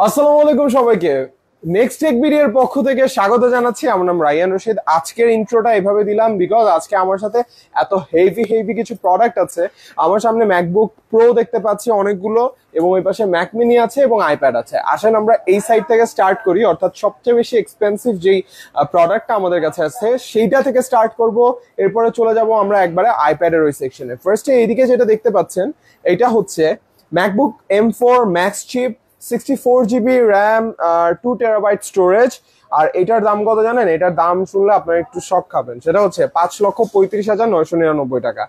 আসসালামু আলাইকুম সবাইকে। নেক্সট টেক ভিডিওর পক্ষ থেকে স্বাগত জানাচ্ছি। আমার নাম রায়ান রশিদ। আজকের ইন্ট্রোটা এভাবে দিলাম বিকজ আজকে আমার সাথে এত হেভি কিছু প্রোডাক্ট আছে। আমার সামনে ম্যাকবুক প্রো দেখতে পাচ্ছি অনেকগুলো, এবং ওই পাশে ম্যাক মিনি আছে এবং আইপ্যাড আছে। আসেন আমরা এই সাইড থেকে স্টার্ট করি, অর্থাৎ সবচেয়ে বেশি এক্সপেন্সিভ যেই প্রোডাক্টটা আমাদের কাছে আছে সেইটা থেকে স্টার্ট করব। এরপরে চলে যাব আমরা একবারে আইপ্যাডের ওই সেকশনে। ফার্স্টে এইদিকে যেটা দেখতে পাচ্ছেন এটা হচ্ছে MacBook M4 max chip, 64 GB RAM, 2 TB storage. আর এটার দাম কত জানেন? এটার দাম শুনলে আপনারা একটু শক খাবেন। সেটা হচ্ছে 5,35,999 টাকা।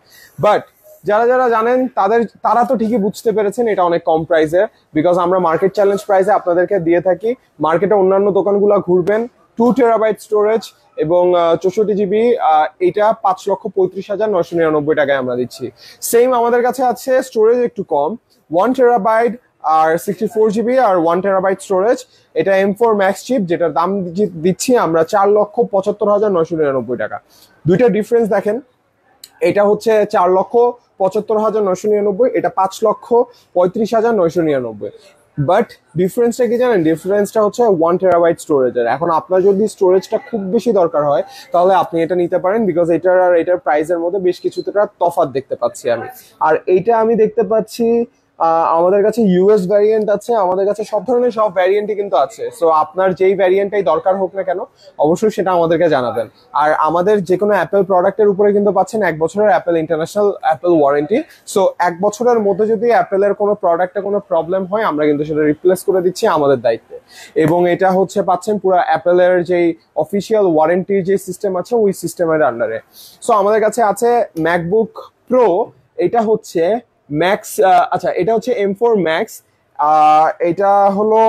বাট যারা যারা জানেন তারা তো ঠিকই বুঝতে পেরেছেন এটা অনেক কম প্রাইসে, বিকজ আমরা মার্কেট চ্যালেঞ্জ প্রাইসে আপনাদেরকে দিয়ে থাকি। মার্কেটে অন্যান্য দোকানগুলো ঘুরবেন 2 TB স্টোরেজ এবং 64 GB, এটা 5,35,999 টাকায় আমরা দিচ্ছি। সেম আমাদের কাছে আছে স্টোরেজ একটু কম, 1 TB আর 64 GB আর 1 TB স্টোরেজ। এটা M4 ম্যাক্স চিপ, যেটার দাম দিচ্ছি আমরা 4,75,999 টাকা। দুইটা ডিফারেন্স দেখেন, এটা হচ্ছে 4,75,999, এটা 5,35,999। বাট ডিফারেন্সটা কি জানেন? ডিফারেন্সটা হচ্ছে 1 TB স্টোরেজের। এখন আপনার যদি স্টোরেজটা খুব বেশি দরকার হয় তাহলে আপনি এটা নিতে পারেন, বিকজ এটার আর এটার প্রাইসের মধ্যে বেশ কিছুটা তফাৎ দেখতে পাচ্ছি আমি। আর এইটা আমি দেখতে পাচ্ছি আমাদের কাছে ইউএস ভ্যারিয়েন্ট আছে, আমাদের কাছে সব ধরনের সব ভ্যারিয়েন্টই কিন্তু আছে। সো আপনার যেই ভ্যারিয়েন্টটাই দরকার হোক না কেন অবশ্যই সেটা আমাদেরকে জানাবেন। আর আমাদের যে কোনো অ্যাপেল প্রোডাক্টের উপরে কিন্তু পাচ্ছেন 1 বছরের Apple international Apple warranty. So 1 বছরের মধ্যে যদি অ্যাপেলের কোনো প্রোডাক্টে কোনো প্রবলেম হয় আমরা কিন্তু সেটা রিপ্লেস করে দিচ্ছি আমাদের দায়িত্বে। এবং এটা হচ্ছে পাচ্ছেন পুরো অ্যাপেলের যেই অফিসিয়াল ওয়ারেন্টির যে সিস্টেম আছে ওই সিস্টেমের আন্ডারে। সো আমাদের কাছে আছে ম্যাকবুক প্রো, এটা হচ্ছে ম্যাক্স, আচ্ছা এটা হচ্ছে M4 ম্যাক্স। এটা হলো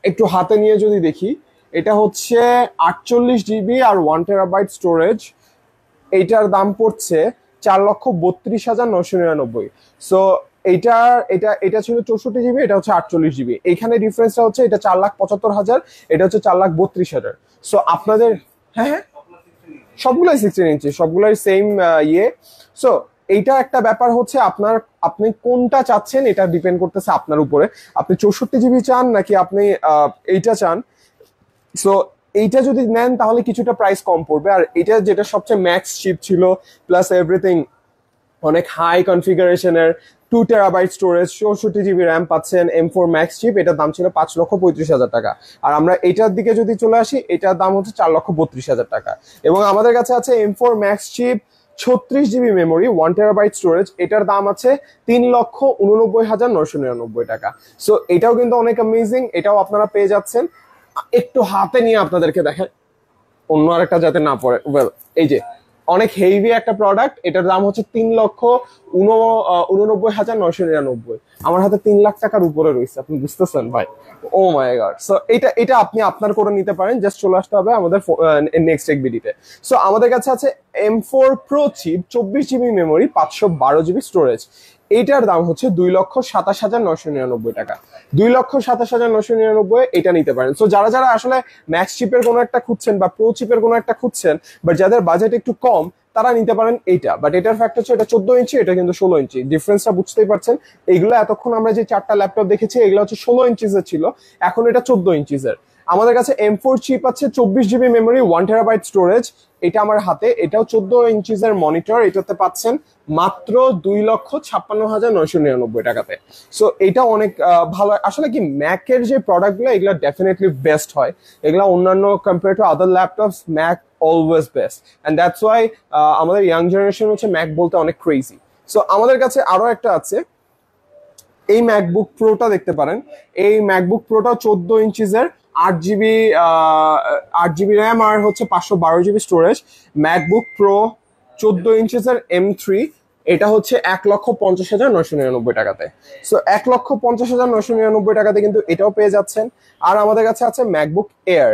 একটু হাতে নিয়ে যদি দেখি, এটা হচ্ছে 48 GB আর 1 TB স্টোরেজ। এইটার দাম পড়ছে 4,32,999। সো এইটা এটা এটা ছিল 64 GB, এটা হচ্ছে 48 GB। এইখানে ডিফারেন্সটা হচ্ছে এটা 4,75,000, এটা হচ্ছে 4,32,000। সো আপনাদের হ্যাঁ হ্যাঁ সবগুলাই 16 ইঞ্চি, সবগুলাই সেম ইয়ে। সো এইটা একটা ব্যাপার হচ্ছে আপনি কোনটা চাচ্ছেন এটা ডিপেন্ড করতেছে আপনার উপরে। আপনি 64 GB চান নাকি আপনি এইটা চান। সো এইটা যদি নেন তাহলে কিছুটা প্রাইস কম পড়বে। আর এটা যেটা সবচেয়ে ম্যাক্স চিপ ছিল প্লাস এভরিথিং, অনেক হাই কনফিগারেশনের, 2 TB স্টোরেজ, 64 GB র্যাম পাচ্ছেন, M4 ম্যাক্স চিপ, এটার দাম ছিল 5,35,000 টাকা। আর আমরা এটার দিকে যদি চলে আসি এটার দাম হচ্ছে 4,32,000 টাকা। এবং আমাদের কাছে আছে M4 max chip, 36 GB memory, 1 TB storage, এটার দাম আছে 3,89,999 টাকা। সো এটাও কিন্তু অনেক অ্যামেজিং, এটাও আপনারা পেয়ে যাচ্ছেন। একটু হাতে নিয়ে আপনাদেরকে দেখেন, অন্য আরেকটা যাতে না পড়ে। ওয়েল, এই যে অনেক হেভি একটা প্রোডাক্ট, এটার দাম হচ্ছে 3,89,999। আমার হাতে 3 লাখ টাকার উপরে রয়েছে, আপনি বুঝতেছেন ভাই? ও মাই গড। সো এটা আপনি আপনার করে নিতে পারেন, জাস্ট চলে আসতে হবে আমাদের নেক্সট এক ভিডিওতে। সো আমাদের কাছে আছে M4 pro chip, 24 GB memory, 512 GB storage. এইটার দাম হচ্ছে 2,27,999 টাকা। 2,27,999 এটা নিতে পারেন। সো যারা যারা আসলে ম্যাক্স চিপের কোনো একটা খুঁজছেন বা প্রো চিপের কোনো একটা খুঁজছেন, বাট যাদের বাজেট একটু কম তারা নিতে পারেন এইটা। বাট এটার ফ্যাক্ট হচ্ছে এটা 14 ইঞ্চি, এটা কিন্তু 16 ইঞ্চি। ডিফারেন্সটা বুঝতেই পারছেন। এইগুলো এতক্ষণ আমরা যে 4টা ল্যাপটপ দেখেছি এগুলো হচ্ছে 16 ইঞ্চিজের ছিল, এখন এটা 14 ইঞ্চিজের। আমাদের কাছে M4 চিপ আছে, 24 GB মেমোরি, 1 TB স্টোরেজ। এটা আমার হাতে, এটাও 14 ইঞ্চিজের মনিটর। এটাতে পাচ্ছেন মাত্র 2,56,999 টাকাতে। সো এটা অনেক ভালো। আসলে কি ম্যাকের যে প্রোডাক্টগুলো এগুলো ডেফিনেটলি বেস্ট হয়, এগুলো অন্যান্য compare to other laptops Mac always best. And that's why আমাদের ইয়াং জেনারেশন হচ্ছে ম্যাক বলতে অনেক ক্রেজি। সো আমাদের কাছে আরো একটা আছে, এই ম্যাকবুক প্রোটা দেখতে পারেন। এই ম্যাকবুক প্রোটা 14 ইঞ্চিজের, 8 GB র্যাম আর হচ্ছে 512 GB storage. MacBook pro 14 ইঞ্চিজের M3, এটা হচ্ছে 1,50,999 টাকাতে। সো 1,50,999 টাকাতে কিন্তু এটাও পেয়ে যাচ্ছেন। আর আমাদের কাছে আছে MacBook air,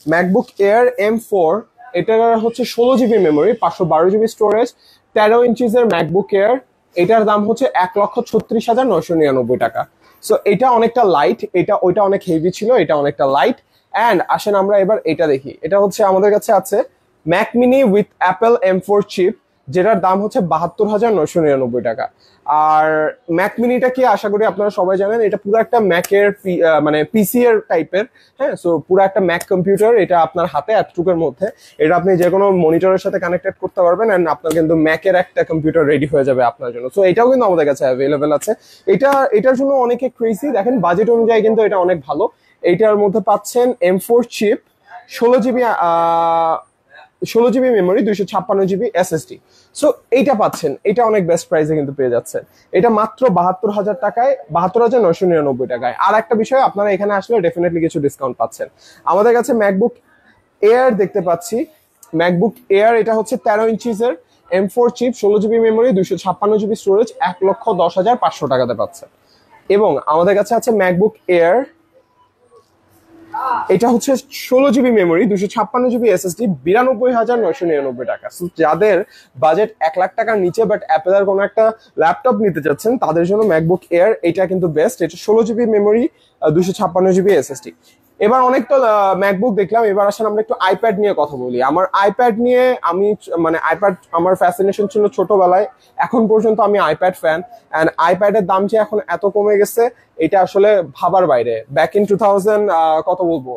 MacBook air M4, এটা হচ্ছে 16 GB মেমোরি, 512 GB স্টোরেজ, 13 ইঞ্চিজের ম্যাকবুক এয়ার। এটার দাম হচ্ছে 1,36,999 টাকা। সো এটা অনেকটা লাইট, ওইটা অনেক হেভি ছিল, এটা অনেকটা লাইট। অ্যান্ড আসেন আমরা এবার এটা দেখি। এটা হচ্ছে আমাদের কাছে আছে Mac mini with Apple M4 chip, যেটার দাম হচ্ছে 72,999 টাকা। আর ম্যাক মিনিটা কি আশা করি আপনারা সবাই জানেন, এটা পুরো একটা ম্যাকের মানে পিসি এর টাইপের। হ্যাঁ, সো পুরো একটা ম্যাক কম্পিউটার, এটা আপনার হাতে এতটুকুর মধ্যে। এটা আপনি যে কোনো মনিটরের সাথে কানেক্টেড করতে পারবেন, এন্ড আপনার কিন্তু ম্যাকের একটা কম্পিউটার রেডি হয়ে যাবে আপনার জন্য। সো এটাও কিন্তু আমাদের কাছে অ্যাভেলেবেল আছে। এটার জন্য অনেকে ক্রেজি, দেখেন বাজেট অনুযায়ী কিন্তু এটা অনেক ভালো। এইটার মধ্যে পাচ্ছেন M4 chip, 16 GB 16 GB memory, 256 GB SSD। So এইটা পাচ্ছেন, এটা অনেক বেস্ট প্রাইসে কিন্তু পেয়ে যাচ্ছেন। এটা মাত্র 72,000 টাকায়, 72,999 টাকায়। আর একটা বিষয়, আপনারা এখানে আসলে ডেফিনেটলি কিছু ডিসকাউন্ট পাচ্ছেন। আমাদের কাছে ম্যাকবুক এয়ার দেখতে পাচ্ছি। ম্যাকবুক এয়ার এটা হচ্ছে 13 ইঞ্চিসের, M4 chip, 16 GB memory, 256 GB storage, 1,10,500 টাকাতে পাচ্ছেন। এবং আমাদের কাছে আছে ম্যাকবুক এয়ার, এটা হচ্ছে 16 জিবি মেমোরি, 256 জিবি SSD, 92,999 টাকা। যাদের বাজেট 1,00,000 টাকার নিচে বাট অ্যাপেলের কোনো একটা ল্যাপটপ নিতে চাচ্ছেন, তাদের জন্য ম্যাকবুক এয়ার এটা কিন্তু বেস্ট। এটা 16 জিবি মেমোরি, 256 জিবি SSD। এবার অনেক তো ম্যাকবুক দেখলাম, এবার আসলে আমরা একটু আইপ্যাড নিয়ে কথা বলি। আমার আইপ্যাড নিয়ে মানে আইপ্যাড আমার ফ্যাসিনেশন ছিল ছোটবেলায়, এখন পর্যন্ত আমি আইপ্যাড ফ্যান। অ্যান্ড আইপ্যাডের দাম যে এখন এত কমে গেছে, এটা আসলে ভাবার বাইরে। ব্যাক ইন 2000 কত বলবো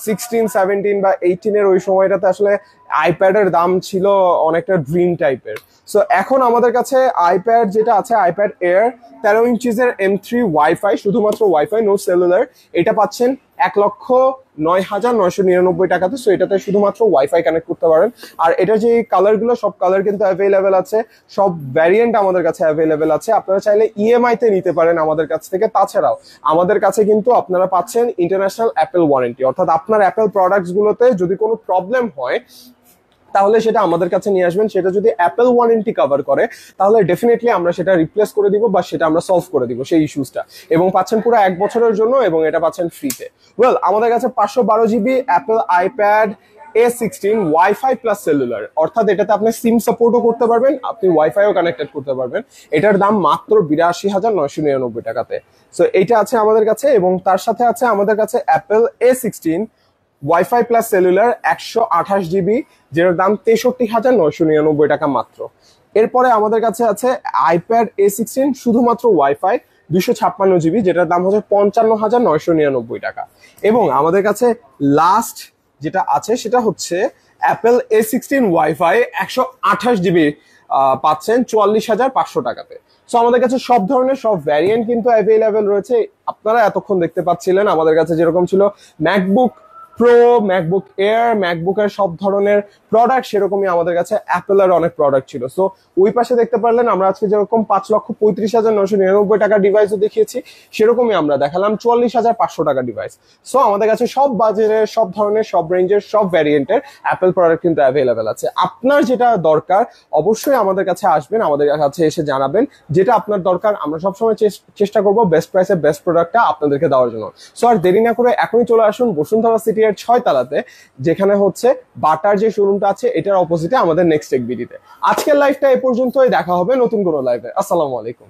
16, 17 বা 18 ওই সময়টাতে আসলে আইপ্যাডের দাম ছিল অনেকটা ড্রিম টাইপের। সো এখন আমাদের কাছে আইপ্যাড যেটা আছে, আইপ্যাড এয়ার 13 ইঞ্চিসের M3 ওয়াইফাই, শুধুমাত্র ওয়াইফাই, নো সেলুলার, এটা পাচ্ছেন 1,09,999 টাকাতে। সো এটাতে শুধুমাত্র ওয়াইফাই কানেক্ট করতে পারেন। আর এটা যে কালার গুলো, সব কালার কিন্তু অ্যাভেলেবেল আছে, সব ভ্যারিয়েন্ট আমাদের কাছে অ্যাভেলেবেল আছে। আপনারা চাইলে EMI তে নিতে পারেন আমাদের কাছ থেকে। তাছাড়াও আমাদের কাছে কিন্তু আপনারা পাচ্ছেন ইন্টারন্যাশনাল অ্যাপেল ওয়ারেন্টি, অর্থাৎ আপনার অ্যাপেল প্রোডাক্টস গুলোতে যদি কোনো প্রবলেম হয়, তাহলে সেটা আমাদের কাছে নিয়ে আসবেন। সেটা যদি অ্যাপেল ওয়ারেন্টি কভার করে, তাহলে ডেফিনেটলি আমরা সেটা রিপ্লেস করে দিব বা সেটা আমরা সলভ করে দিব সেই ইস্যুসটা। এবং পাচ্ছেন পুরো 1 বছরের জন্য, এবং এটা পাচ্ছেন ফ্রিতে। ওয়েল, আমাদের কাছে 512 GB Apple iPad A16 wifi plus cellular, অর্থাৎ এটাতে আপনি সিম সাপোর্টও করতে পারবেন, আপনি ওয়াইফাইও কানেক্টেড করতে পারবেন। এটার দাম মাত্র 82,999 টাকাতে। সো এইটা আছে আমাদের কাছে। এবং তার সাথে আছে আমাদের কাছে Apple A16 wifi plus cellular 128 GB, যেটার দাম 63,999 টাকা মাত্র। এরপরে আমাদের কাছে আছে আইপ্যাড A16 শুধুমাত্র ওয়াইফাই, 256 জিবি, যেটার দাম হচ্ছে 55,999 টাকা। এবং আমাদের কাছে লাস্ট যেটা আছে সেটা হচ্ছে অ্যাপেল A16 ওয়াইফাই 128 জিবি পাচ্ছেন 44,500 টাকাতে। সো আমাদের কাছে সব ধরনের সব ভ্যারিয়েন্ট কিন্তু অ্যাভেলেবেল রয়েছে। আপনারা এতক্ষণ দেখতে পাচ্ছিলেন আমাদের কাছে যেরকম ছিল ম্যাকবুক প্রো, ম্যাকবুক এয়ার, ম্যাকবুকের সব ধরনের প্রোডাক্ট, সেরকমই আমাদের কাছে অ্যাপেলের অনেক প্রোডাক্ট ছিল। সো ওই পাশে দেখতে পারলেন আমরা আজকে যেরকম 5,35,999 টাকা ডিভাইসও দেখিয়েছি, সেরকমই আমরা দেখালাম 44,500 টাকা ডিভাইস। সো আমাদের কাছে সব বাজেটের, সব ধরনের, সব রেঞ্জের, সব ভ্যারিয়েন্টের অ্যাপেল প্রোডাক্ট কিন্তু অ্যাভেলেবেল আছে। আপনার যেটা দরকার অবশ্যই আমাদের কাছে আসবেন, আমাদের কাছে এসে জানাবেন যেটা আপনার দরকার। আমরা সবসময় চেষ্টা করবো বেস্ট প্রাইসে বেস্ট প্রোডাক্টটা আপনাদেরকে দেওয়ার জন্য। সো আর দেরি না করে এখনই চলে আসুন বসুন্ধরা সিটি 6 তলাতে, যেখানে হচ্ছে বাটার যে শোরুমটা আছে এটার অপোজিটে আমাদের নেক্সট টেক ভিডিওতে। আজকের লাইভটা এ পর্যন্তই, দেখা হবে নতুন কোনো লাইভে। আসসালামু আলাইকুম।